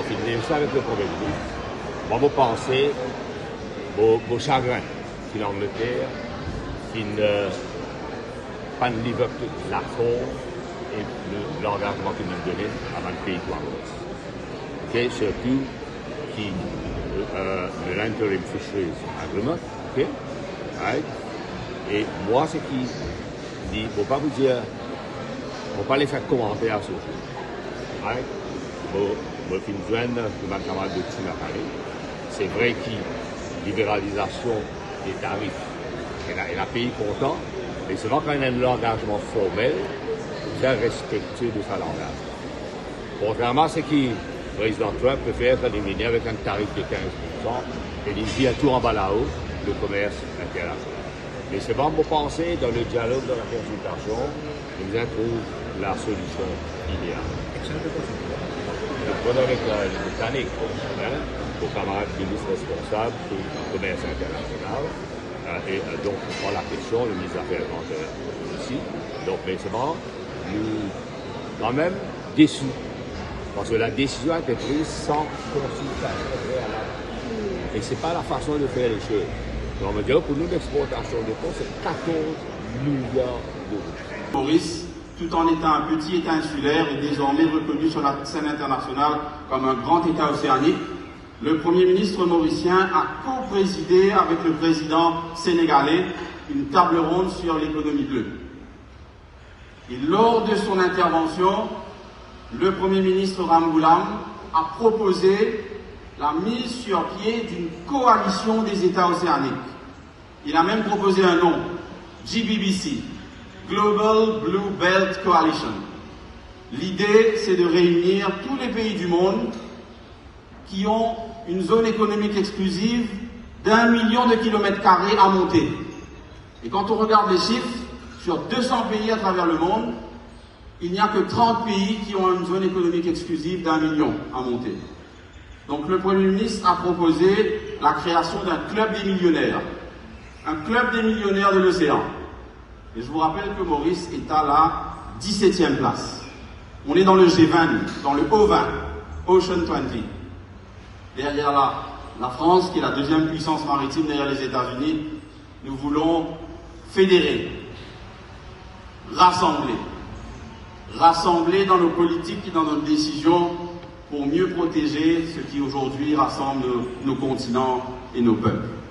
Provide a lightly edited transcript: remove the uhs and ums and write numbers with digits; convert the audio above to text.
On finit ça avec le Premier ministre. On va penser au chagrin que l'Angleterre, qui ne pas de livre l'accord et l'engagement que nous donnons avant le pays de okay? Surtout qui l'interim fisheries agreement. Okay? Right? Et moi, ce qui dit, je ne vais pas vous dire, je ne vais pas les faire commentaire sur ce right? Je vais joindre ma camarade de Tina parler. C'est vrai que libéralisation des tarifs, et la pays content, mais c'est vrai quand il y a un engagement formel, très respectueux de sa langage. Contrairement à ce que le président Trump peut faire éliminer avec un tarif de 15%, et il vient tout en bas là-haut, le commerce international. Mais c'est bon pour penser, dans le dialogue, dans la consultation, nous trouve la solution idéale. Je prenais avec les Britanniques, au camarade ministre responsable du commerce international, et donc on prend la question, le ministre des Affaires étrangères ici. Donc, mais c'est bon, nous quand même déçus, parce que la décision a été prise sans consultation préalable. Et ce n'est pas la façon de faire les choses. Donc, on va dire pour nous, l'exportation de porc, c'est 14 milliards d'euros. Maurice, tout en étant un petit État insulaire, est désormais reconnu sur la scène internationale comme un grand État océanique. Le Premier ministre mauricien a co-présidé avec le président sénégalais une table ronde sur l'économie bleue. Et lors de son intervention, le Premier ministre Ramgoolam a proposé la mise sur pied d'une coalition des États océaniques. Il a même proposé un nom, GBBC, Global Blue Belt Coalition. L'idée, c'est de réunir tous les pays du monde qui ont une zone économique exclusive d'1 million de kilomètres carrés à monter. Et quand on regarde les chiffres, sur 200 pays à travers le monde, il n'y a que 30 pays qui ont une zone économique exclusive d'1 million à monter. Donc le Premier ministre a proposé la création d'un club des millionnaires. Un club des millionnaires de l'océan. Et je vous rappelle que Maurice est à la 17e place. On est dans le G20, dans le O20, Ocean 20. Derrière la France, qui est la deuxième puissance maritime derrière les États-Unis, nous voulons fédérer, rassembler dans nos politiques et dans nos décisions pour mieux protéger ce qui aujourd'hui rassemble nos continents et nos peuples.